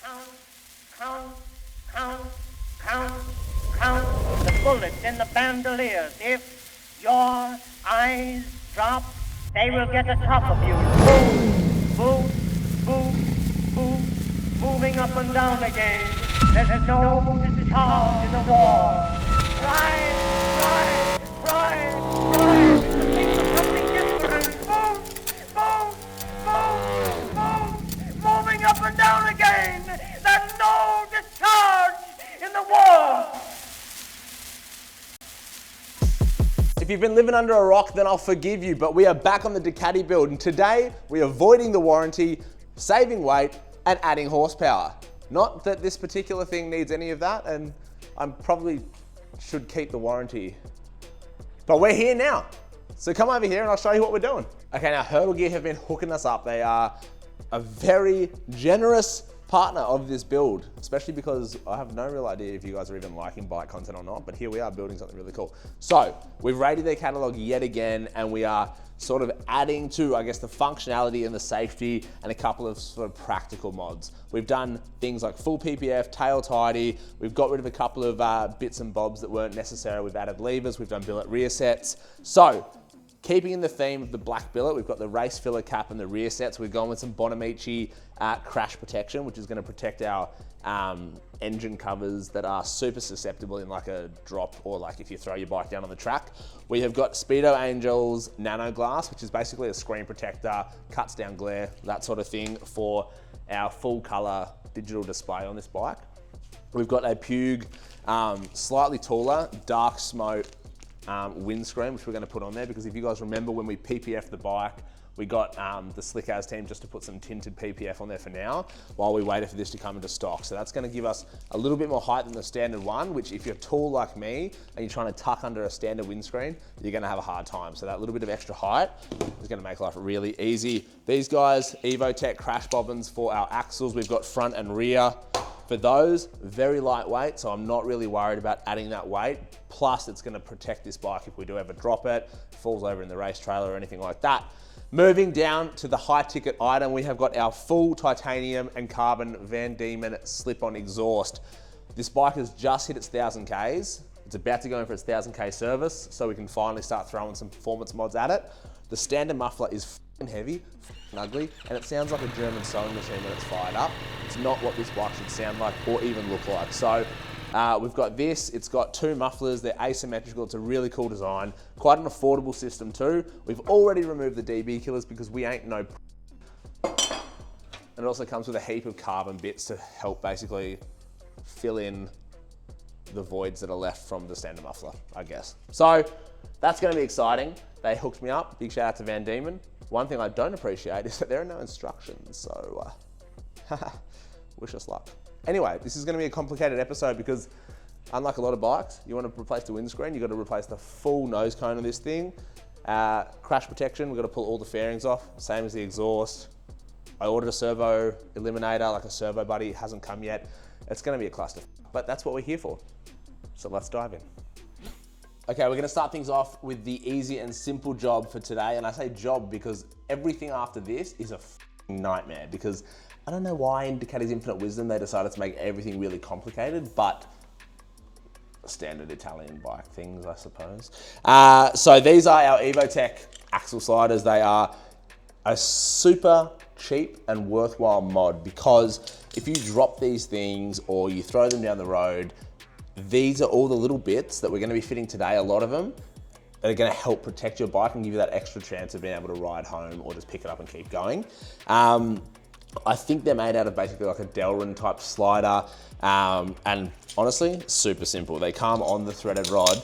Count, count, count, count, count the bullets in the bandoliers. If your eyes drop, they will get atop of you. Move, move, move, move, moving up and down again. There's no discharge in the war. Rise, rise, rise, rise. Think of something different. Move, moving up and down again. There's no discharge in the war. If you've been living under a rock, then I'll forgive you, but we are back on the Ducati build, and today we're avoiding the warranty, saving weight, and adding horsepower. Not that this particular thing needs any of that, and I probably should keep the warranty. But we're here now. So come over here and I'll show you what we're doing. Okay, now Hurdle Gear have been hooking us up. They are a very generous partner of this build, especially because I have no real idea if you guys are even liking bike content or not, but here we are building something really cool. So we've rated their catalog yet again, and we are sort of adding to, I guess, the functionality and the safety and a couple of sort of practical mods. We've done things like full PPF, tail tidy. We've got rid of a couple of bits and bobs that weren't necessary. We've added levers, we've done billet rear sets. So keeping in the theme of the black billet, we've got the race filler cap and the rear sets. We've gone with some Bonamici crash protection, which is going to protect our engine covers that are super susceptible in like a drop or like if you throw your bike down on the track. We have got Speedo Angel's Nano Glass, which is basically a screen protector, cuts down glare, that sort of thing for our full color digital display on this bike. We've got a Pugue slightly taller, dark smoke windscreen, which we're going to put on there, because if you guys remember when we PPF the bike, we got the Slick As team just to put some tinted PPF on there for now while we waited for this to come into stock. So that's going to give us a little bit more height than the standard one, which if you're tall like me and you're trying to tuck under a standard windscreen, you're going to have a hard time. So that little bit of extra height is going to make life really easy. These guys, Evotech crash bobbins for our axles. We've got front and rear. For those, very lightweight, so I'm not really worried about adding that weight. Plus, it's gonna protect this bike if we do ever drop it, falls over in the race trailer or anything like that. Moving down to the high ticket item, we have got our full titanium and carbon Van Diemen slip-on exhaust. This bike has just hit its 1,000 Ks. It's about to go in for its 1,000 K service, so we can finally start throwing some performance mods at it. The standard muffler is f***ing heavy, f***ing ugly, and it sounds like a German sewing machine when it's fired up. It's not what this bike should sound like or even look like. So we've got this, it's got two mufflers, they're asymmetrical, it's a really cool design. Quite an affordable system too. We've already removed the DB killers because we ain't no and it also comes with a heap of carbon bits to help basically fill in the voids that are left from the standard muffler, I guess. So that's gonna be exciting. They hooked me up, big shout out to Van Diemen. One thing I don't appreciate is that there are no instructions, so wish us luck. Anyway, this is gonna be a complicated episode because unlike a lot of bikes, you wanna replace the windscreen, you gotta replace the full nose cone of this thing. Crash protection, we've gotta pull all the fairings off, same as the exhaust. I ordered a servo eliminator, like a servo buddy, hasn't come yet. It's gonna be a cluster, but that's what we're here for. So let's dive in. Okay, we're gonna start things off with the easy and simple job for today. And I say job because everything after this is a nightmare, because I don't know why in Ducati's infinite wisdom they decided to make everything really complicated, but standard Italian bike things, I suppose. So these are our Evotech axle sliders. They are a super cheap and worthwhile mod, because if you drop these things or you throw them down the road, these are all the little bits that we're going to be fitting today, a lot of them, that are going to help protect your bike and give you that extra chance of being able to ride home or just pick it up and keep going. I think they're made out of basically like a Delrin type slider, and honestly, super simple. They come on the threaded rod.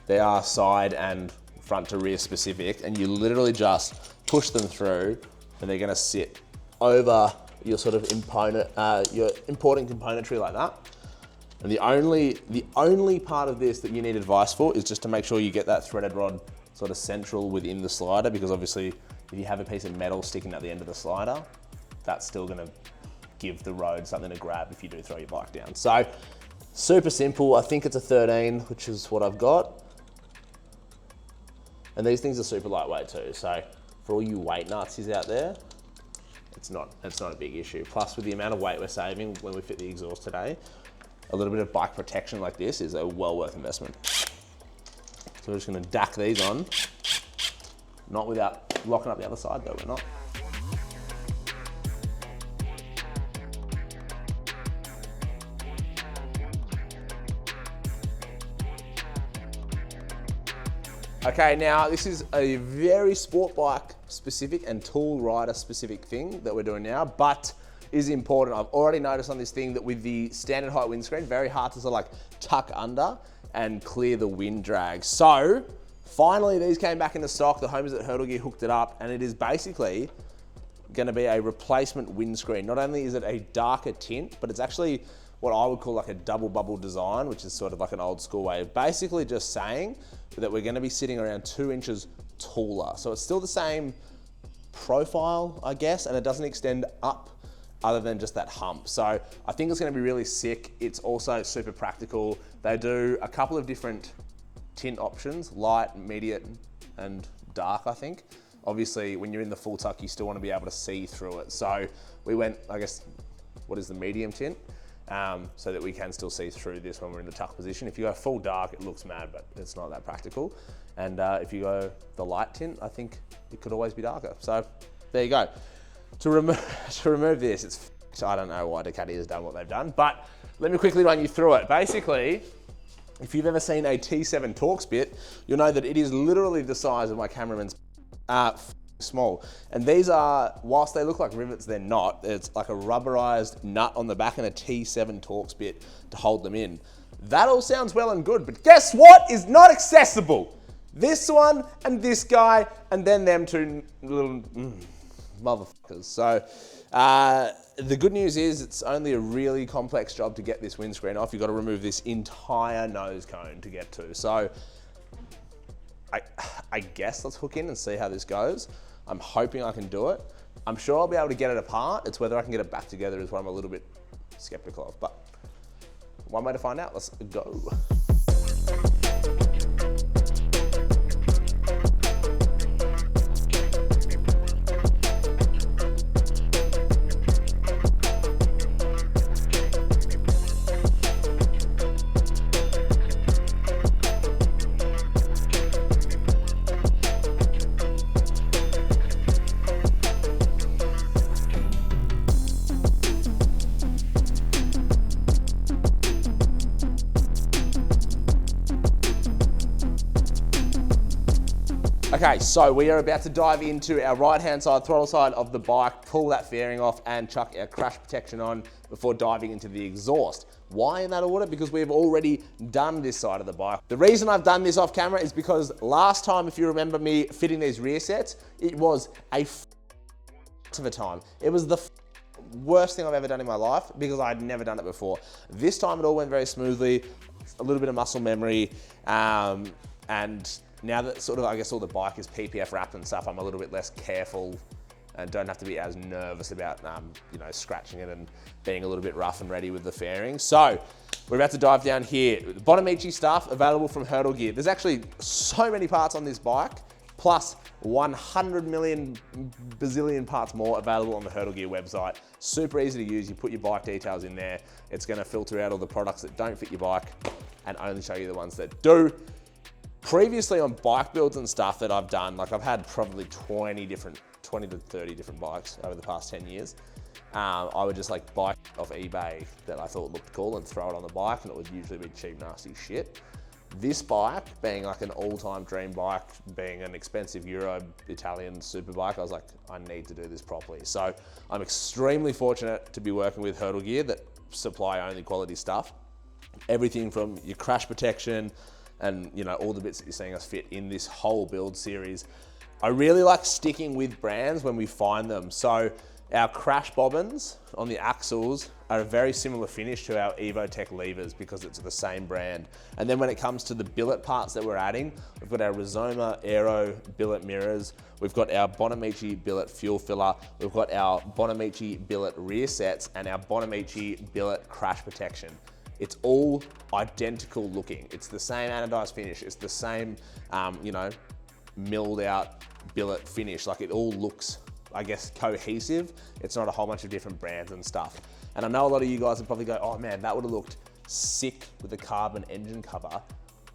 They are side and front to rear specific, and you literally just push them through and they're going to sit over your sort of your importing componentry like that. And the only part of this that you need advice for is just to make sure you get that threaded rod sort of central within the slider, because obviously if you have a piece of metal sticking at the end of the slider, that's still gonna give the road something to grab if you do throw your bike down. So super simple. I think it's a 13, which is what I've got. And these things are super lightweight too. So for all you weight Nazis out there, it's not a big issue. Plus, with the amount of weight we're saving when we fit the exhaust today, a little bit of bike protection like this is a well worth investment. So we're just gonna dack these on, not without locking up the other side though, we're not. Okay, now this is a very sport bike specific and tool rider specific thing that we're doing now, but is important. I've already noticed on this thing that with the standard height windscreen, very hard to sort of like tuck under and clear the wind drag. So finally these came back into stock. The homies at Hurdle Gear hooked it up, and it is basically gonna be a replacement windscreen. Not only is it a darker tint, but it's actually what I would call like a double bubble design, which is sort of like an old school way of basically just saying that we're gonna be sitting around 2 inches taller. So it's still the same profile, I guess, and it doesn't extend up other than just that hump. So I think it's gonna be really sick. It's also super practical. They do a couple of different tint options, light, medium, and dark, I think. Obviously, when you're in the full tuck, you still wanna be able to see through it. So we went, I guess, what is the medium tint? So that we can still see through this when we're in the tuck position. If you go full dark, it looks mad, but it's not that practical. And if you go the light tint, I think it could always be darker. So there you go. To remove this, I don't know why Ducati has done what they've done, but let me quickly run you through it. Basically, if you've ever seen a T7 Torx bit, you'll know that it is literally the size of my cameraman's small. And these are, whilst they look like rivets, they're not. It's like a rubberized nut on the back and a T7 Torx bit to hold them in. That all sounds well and good, but guess what is not accessible? This one and this guy, and then them two little motherfuckers. So the good news is it's only a really complex job to get this windscreen off. You've got to remove this entire nose cone to get to. So I guess let's hook in and see how this goes. I'm hoping I can do it. I'm sure I'll be able to get it apart. It's whether I can get it back together is what I'm a little bit skeptical of, but one way to find out, let's go. Okay, so we are about to dive into our right-hand side, throttle side of the bike, pull that fairing off and chuck our crash protection on before diving into the exhaust. Why in that order? Because we've already done this side of the bike. The reason I've done this off camera is because last time, if you remember me fitting these rear sets, it was a of a time. It was the worst thing I've ever done in my life because I'd never done it before. This time it all went very smoothly, a little bit of muscle memory, and now that sort of, I guess all the bike is PPF wrapped and stuff, I'm a little bit less careful and don't have to be as nervous about, you know, scratching it and being a little bit rough and ready with the fairing. So we're about to dive down here. Bonamici stuff available from Hurdle Gear. There's actually so many parts on this bike, plus 100 million bazillion parts more available on the Hurdle Gear website. Super easy to use. You put your bike details in there. It's gonna filter out all the products that don't fit your bike and only show you the ones that do. Previously on bike builds and stuff that I've done, like I've had probably 20 to 30 different bikes over the past 10 years. I would just like buy off eBay that I thought looked cool and throw it on the bike, and it would usually be cheap, nasty shit. This bike, being like an all-time dream bike, being an expensive Euro Italian super bike, I was like, I need to do this properly. So I'm extremely fortunate to be working with Hurdle Gear that supply only quality stuff. Everything from your crash protection, and you know, all the bits that you're seeing us fit in this whole build series. I really like sticking with brands when we find them. So our crash bobbins on the axles are a very similar finish to our Evotech levers because it's the same brand. And then when it comes to the billet parts that we're adding, we've got our Rizoma Aero billet mirrors, we've got our Bonamici billet fuel filler, we've got our Bonamici billet rear sets, and our Bonamici billet crash protection. It's all identical looking. It's the same anodized finish. It's the same, you know, milled out billet finish. Like it all looks I guess, cohesive. It's not a whole bunch of different brands and stuff. And I know a lot of you guys would probably go, oh man, that would have looked sick with a carbon engine cover.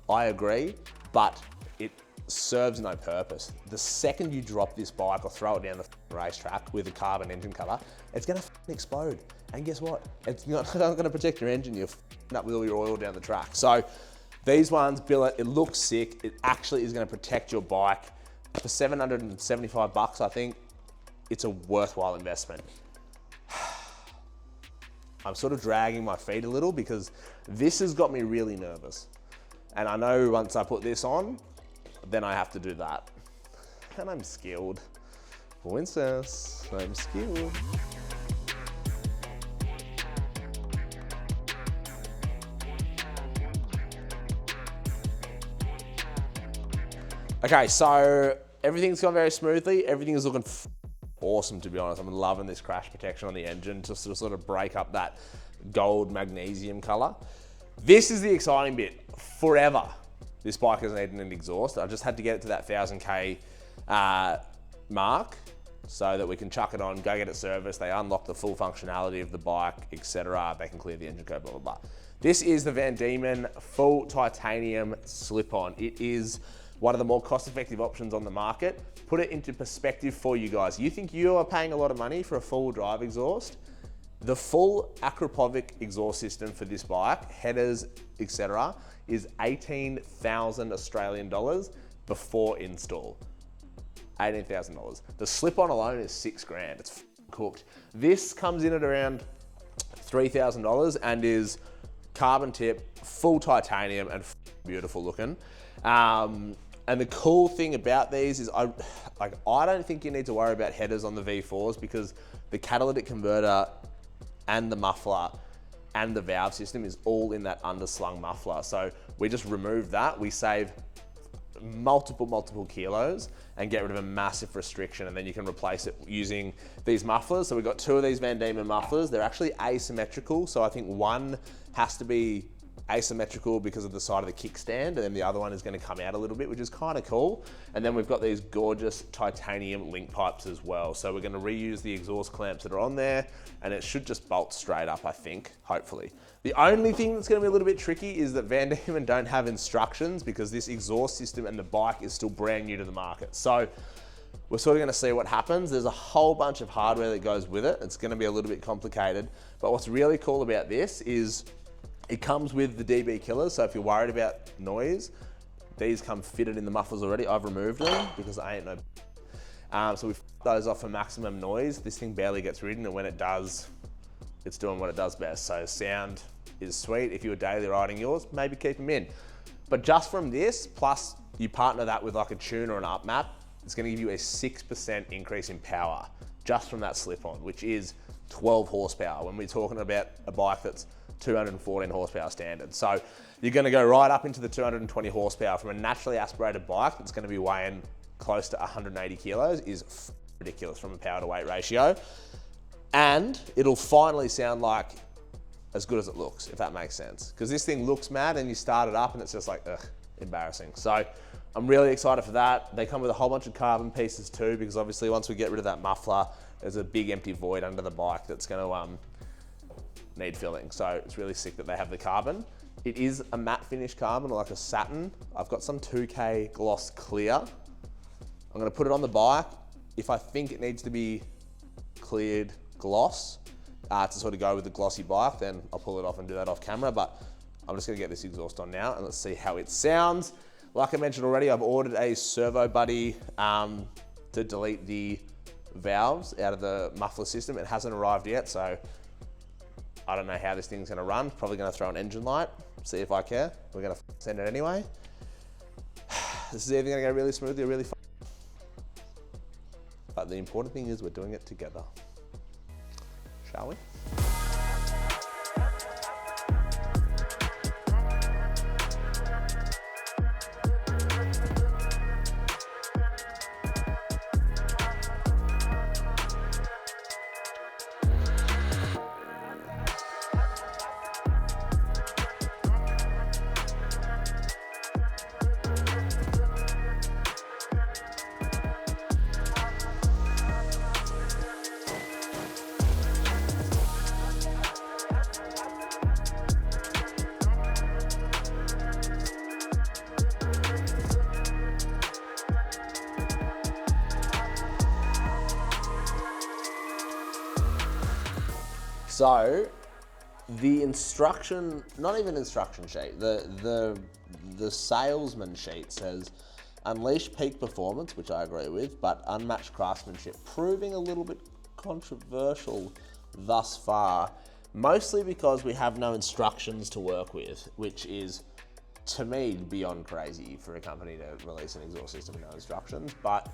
I agree, but it serves no purpose. The second you drop this bike or throw it down the racetrack with a carbon engine cover, it's gonna explode. And guess what? It's not gonna protect your engine. You're up with all your oil down the track. So these ones, billet, it looks sick. It actually is gonna protect your bike. For 775 bucks, I think it's a worthwhile investment. I'm sort of dragging my feet a little because this has got me really nervous. And I know once I put this on, then I have to do that. And I'm skilled. Princess, I'm skilled. Okay, so everything's gone very smoothly. Everything is looking awesome, to be honest. I'm loving this crash protection on the engine to sort of break up that gold magnesium color. This is the exciting bit. Forever, this bike has needed an exhaust. I just had to get it to that 1000K mark so that we can chuck it on, go get it serviced. They unlock the full functionality of the bike, etc. They can clear the engine code, blah, blah, blah. This is the Van Diemen full titanium slip-on. It is one of the more cost-effective options on the market. Put it into perspective for you guys. You think you are paying a lot of money for a full drive exhaust? The full Akrapovic exhaust system for this bike, headers, etc., is 18,000 Australian dollars before install. $18,000. The slip-on alone is $6,000. It's cooked. This comes in at around $3,000 and is carbon tip, full titanium, and beautiful looking. And the cool thing about these is I don't think you need to worry about headers on the V4s because the catalytic converter and the muffler and the valve system is all in that underslung muffler. So we just remove that. We save multiple kilos and get rid of a massive restriction, and then you can replace it using these mufflers. So we've got two of these Van Diemen mufflers. They're actually asymmetrical. So I think one has to be asymmetrical because of the side of the kickstand, and then the other one is going to come out a little bit, which is kind of cool. And then we've got these gorgeous titanium link pipes as well. So we're going to reuse the exhaust clamps that are on there, and it should just bolt straight up, I think, hopefully. The only thing that's going to be a little bit tricky is that Van Diemen don't have instructions because this exhaust system and the bike is still brand new to the market. So we're sort of going to see what happens. There's a whole bunch of hardware that goes with it. It's going to be a little bit complicated, but what's really cool about this is it comes with the DB killers, so if you're worried about noise, these come fitted in the mufflers already. I've removed them because I ain't no. So we've f***ed those off for maximum noise. This thing barely gets ridden, and when it does, it's doing what it does best. So sound is sweet. If you were daily riding yours, maybe keep them in. But just from this, plus you partner that with like a tune or an up map, it's gonna give you a 6% increase in power just from that slip-on, which is 12 horsepower when we're talking about a bike that's 214 horsepower standard. So you're gonna go right up into the 220 horsepower from a naturally aspirated bike that's gonna be weighing close to 180 kilos is ridiculous from a power to weight ratio. And it'll finally sound like as good as it looks, if that makes sense. Because this thing looks mad and you start it up and it's just like, ugh, embarrassing. So I'm really excited for that. They come with a whole bunch of carbon pieces too, because obviously once we get rid of that muffler, there's a big empty void under the bike that's gonna need filling. So it's really sick that they have the carbon. It is a matte finish carbon, like a satin. I've got some 2K gloss clear. I'm gonna put it on the bike. If I think it needs to be cleared gloss to sort of go with the glossy bike, then I'll pull it off and do that off camera, but I'm just gonna get this exhaust on now and let's see how it sounds. Like I mentioned already, I've ordered a servo buddy to delete the valves out of the muffler system. It hasn't arrived yet, so I don't know how this thing's gonna run. Probably gonna throw an engine light, see if I care. We're gonna send it anyway. This is either gonna go really smoothly or really fast. But the important thing is we're doing it together. Shall we? So the instruction, not even instruction sheet, the salesman sheet says unleash peak performance, which I agree with, but unmatched craftsmanship, proving a little bit controversial thus far, mostly because we have no instructions to work with, which is, to me, beyond crazy for a company to release an exhaust system with no instructions. But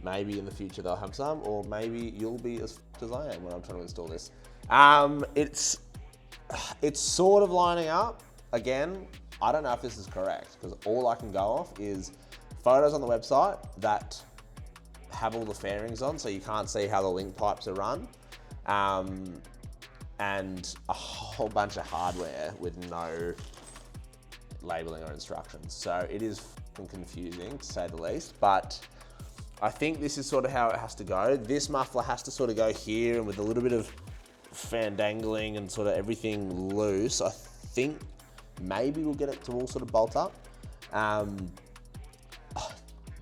maybe in the future they'll have some, or maybe you'll be as f***ed as I am when I'm trying to install this. It's sort of lining up. Again, I don't know if this is correct, because all I can go off is photos on the website that have all the fairings on, so you can't see how the link pipes are run, and a whole bunch of hardware with no labeling or instructions. So it is f***ing confusing, to say the least, but I think this is sort of how it has to go. This muffler has to sort of go here, and with a little bit of fan dangling and sort of everything loose, I think maybe we'll get it to all sort of bolt up.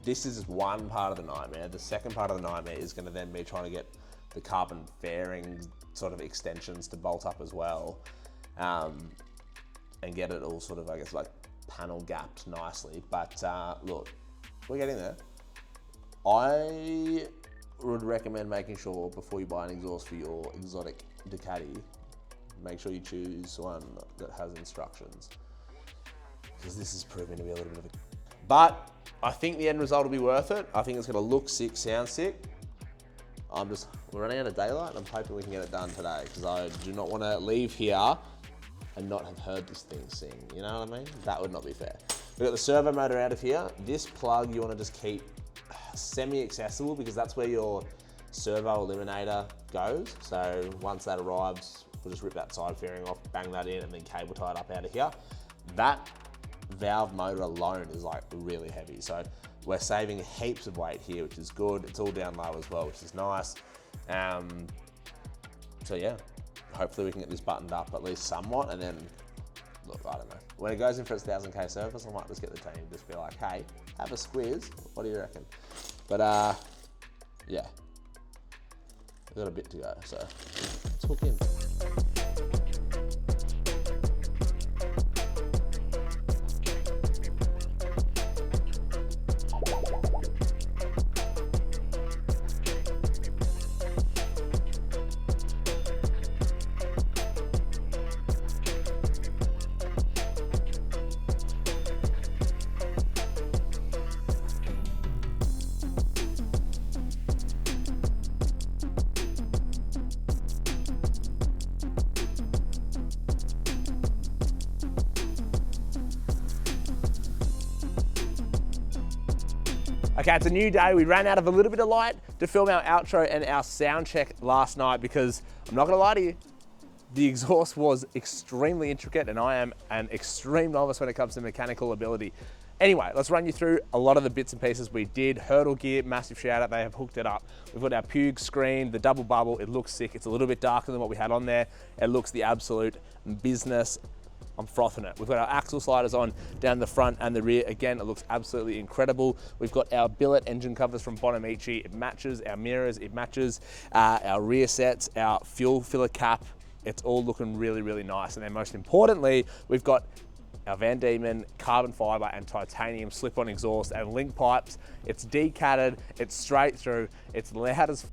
This is one part of the nightmare. The second part of the nightmare is going to then be trying to get the carbon fairing sort of extensions to bolt up as well, and get it all sort of, I guess, like panel gapped nicely. But look, we're getting there. I would recommend making sure before you buy an exhaust for your exotic Ducati, make sure you choose one that has instructions, because this is proving to be a little bit of a... But I think the end result will be worth it. I think it's gonna look sick, sound sick. We're running out of daylight, and I'm hoping we can get it done today, because I do not wanna leave here and not have heard this thing sing, you know what I mean? That would not be fair. We've got the servo motor out of here. This plug you wanna just keep semi-accessible, because that's where your servo eliminator goes. So once that arrives, we'll just rip that side fairing off, bang that in, and then cable tie it up out of here. That valve motor alone is like really heavy. So we're saving heaps of weight here, which is good. It's all down low as well, which is nice. So yeah, hopefully we can get this buttoned up at least somewhat, and then, look, I don't know. When it goes in for its 1,000K service, I might just get the team just be like, hey, have a squiz. What do you reckon? But yeah, we've got a bit to go, so let's hook in. Okay, it's a new day. We ran out of a little bit of light to film our outro and our sound check last night, because I'm not gonna lie to you, the exhaust was extremely intricate, and I am an extreme novice when it comes to mechanical ability. Anyway, let's run you through a lot of the bits and pieces we did. Hurdle gear, massive shout out, they have hooked it up. We've got our Pugue screen, the double bubble, it looks sick. It's a little bit darker than what we had on there. It looks the absolute business. I'm frothing it. We've got our axle sliders on down the front and the rear. Again, it looks absolutely incredible. We've got our billet engine covers from Bonamici. It matches our mirrors, it matches our rear sets, our fuel filler cap. It's all looking really, really nice. And then most importantly, we've got our Van Diemen carbon fiber and titanium slip-on exhaust and link pipes. It's decatted, it's straight through, it's loud as f.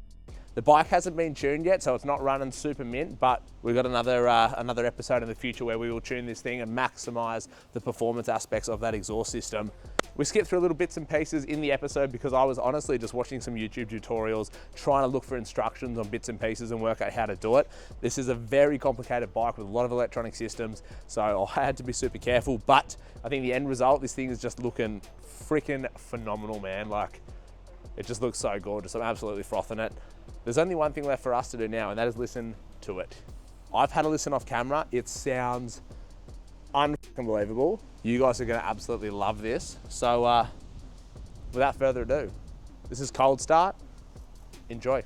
The bike hasn't been tuned yet, so it's not running super mint, but we've got another episode in the future where we will tune this thing and maximize the performance aspects of that exhaust system. We skipped through little bits and pieces in the episode because I was honestly just watching some YouTube tutorials, trying to look for instructions on bits and pieces and work out how to do it. This is a very complicated bike with a lot of electronic systems, so I had to be super careful, but I think the end result, this thing is just looking freaking phenomenal, man. Like, it just looks so gorgeous. I'm absolutely frothing it. There's only one thing left for us to do now, and that is listen to it. I've had a listen off camera. It sounds unbelievable. You guys are gonna absolutely love this. So without further ado, this is Cold Start. Enjoy.